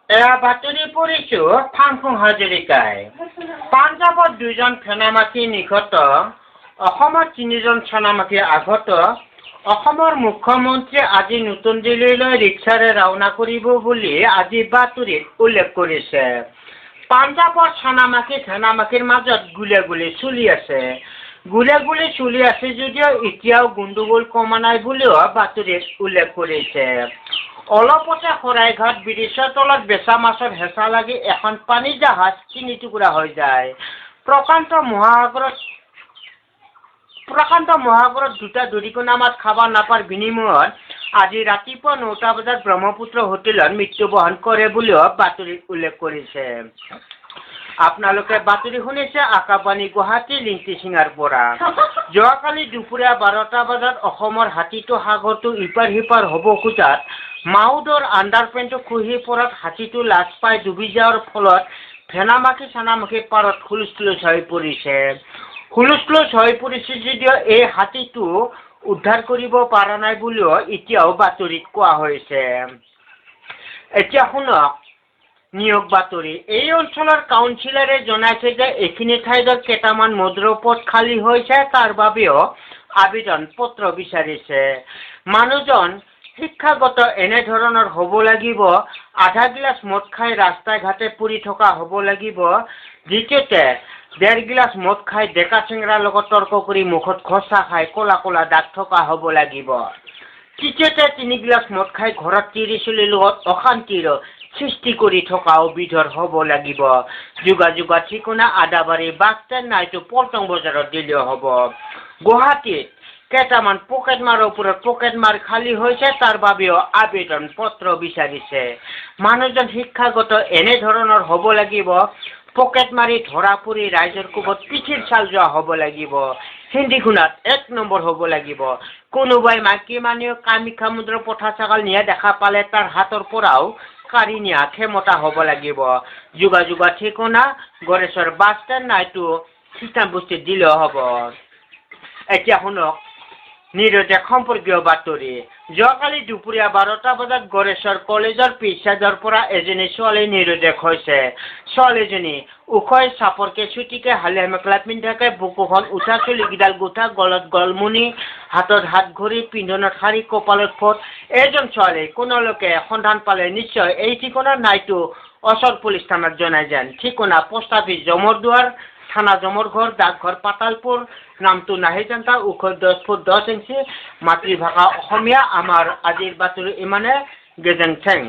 এয়া বাতৰি পৰিছো ফাংফুং হাজৰিকাই। পাঞ্জাৱত 2জন ফেনামাখি নিহত, অসমত 3জন ফেনামাখি আহত। অসমৰ মুখ্যমন্ত্ৰী আজি নতুন দিল্লীলৈ ৰিক্সাৰে ৰাওনা কৰিব বুলি আজি বাতৰিত উল্লেখ কৰিছে। পাঞ্জাৱৰ ফেনামাখিৰ মাজত গুলীয়াগুলী চলি আছে। গুলীয়াগুলী চলি আছে যদিও এতিয়াও গণ্ডগোল কমা নাই বুলিও বাতৰিত উল্লেখ কৰিছে। অলপতে শৰাইঘাট ব্ৰিজৰ তলত বেচা মাছৰ হেঁচা লাগি এখন পানী জাহাজ 3 টুকুৰা হৈ যায়। প্ৰশান্ত মহাসাগৰত 2টা দৰিকণা মাছ খাব নাপাৰ বিনিময়ত আজি ৰাতিপুৱা 9টা বজাত ব্ৰহ্মপুত্ৰ হোটেলত মৃত্যুবৰণ কৰে বুলিও বাতৰিত উল্লেখ কৰিছে। আপোনালোকে বাতৰি শুনিছে আকাশবাণী গুৱাহাটী লিংটি সিঙাৰ পৰা। যোৱাকালি দুপৰীয়া 12টা বজাত অসমৰ হাতীটো সাগৰটো ইপাৰ সিপাৰ হ'ব খোজাত মাউদৰ আণ্ডাৰপেণ্টটো খহি পৰাত হাতীটো লাজ পাই ডুবি যোৱাৰ ফলত ফেনামাখি পাৰত হুলস্থুল হৈ পৰিছে। হুলস্থুল হৈ পৰিছে যদিও এই হাতীটো উদ্ধাৰ কৰিব পৰা নাই বুলিও এতিয়াও বাতৰিত কোৱা হৈছে। এতিয়া শুনক নিয়োগ বাতৰি। এই অঞ্চলৰ কাউন্সিলৰে জনাইছে যে এইখিনি ঠাইত কেইটামান মধুৰ পদ খালী হৈছে, তাৰ বাবেও আবেদন পত্ৰ বিচাৰিছে। মানুহজন শিক্ষাগত এনেধৰণৰ হ'ব লাগিব, আধা গিলাচ মদ খাই ৰাস্তাই ঘাটে পৰি থকা হ'ব লাগিব। দ্বিতীয়তে 1.5 গিলাচ মদ খাই ডেকা চেংৰাৰ লগত তৰ্ক কৰি মুখত খচা খাই ক'লা ক'লা দাগ থকা হ'ব লাগিব। তৃতীয়তে 3 গিলাচ মদ খাই ঘৰত তিৰি চলিৰ লগত অশান্তিৰ সৃষ্টি কৰি থকাও বিধৰ হ'ব লাগিব। যোগাযোগৰ ঠিকনা আদাবাৰী বাছ ষ্টেণ্ড নাইটো পল্টন বজাৰত দিলেও হ'ব। গুৱাহাটীত কেইটামান পকেটমাৰৰ ওপৰত পকেটমাৰ খালী হৈছে, তাৰ বাবেও আবেদন পত্ৰ বিচাৰিছে। মানুহজন শিক্ষাগত এনেধৰণৰ হ'ব লাগিব, পকেট মাৰি ধৰা পৰি ৰাইজৰ কোবত পিঠিৰ চাল যোৱা হ'ব লাগিব। হিন্দী শুনাত 1 নম্বৰ হ'ব লাগিব। কোনোবাই মাইকী মানুহ কামাখ্যা মন্দিৰৰ পঠা ছাগাল নিয়া দেখা পালে তাৰ হাতৰ পৰাও কাঢ়ি নিয়া ক্ষমতা হ'ব লাগিব। যোগাযোগৰ ঠিকনা গড়েশ্বৰ বাছ ষ্টেণ্ড নাইটো খ্ৰীষ্টান বস্তিত দিলেও হ'ব। এতিয়া শুনক নিৰদেশ সম্পৰ্কীয় বাতৰি। যোৱাকালি দুপৰীয়া 12টা বজাত গড়েশ্বৰ কলেজৰ পিছচাইডৰ পৰা এজনী ছোৱালী নিৰদেশ হৈছে। ছোৱালীজনী ওখই চাপৰকে চুটিকে হালিয়া মেখেলা পিন্ধাকে বুকুখন উঠা চুলিকেইডাল গোঠা, গলত গলমুনি, হাতত হাত ঘড়ী, পিন্ধনত শাৰী, কপালত ফোট। এইজন ছোৱালী কোনোলোকে সন্ধান পালে নিশ্চয় এই ঠিকনাৰ নাইটো অচৰ পুলিচ থানাত জনাই যেন। ঠিকনা পোষ্ট অফিচ জমৰদুৱাৰ, থানা জমৰঘৰ, ডাকঘৰ পাতালপুৰ, নামটো নাহিজান্তা, ওখ 10 ফুট 10 ইঞ্চি, মাতৃভাষা অসমীয়া। আমাৰ আজিৰ বাতৰি ইমানে। গেজেং থেং।